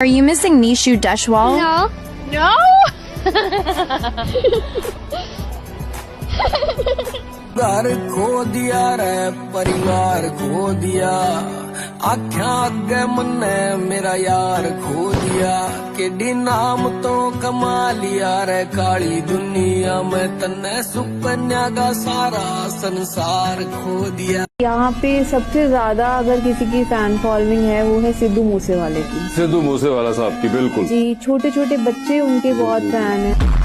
Are you missing Nishu Deshwal? No. No? घर खो दिया रे परिवार खो दिया आख्या अगे मन्ने मेरा यार खो दिया केडी नाम तो कमा लिया रे काली दुनिया में तन्ने सुकन्या का सारा संसार खो दिया। यहाँ पे सबसे ज्यादा अगर किसी की फैन फॉलोइंग है वो है सिद्धू मूसेवाले की। सिद्धू मूसेवाला साहब की, बिल्कुल जी, छोटे छोटे बच्चे उनके बहुत फैन हैं।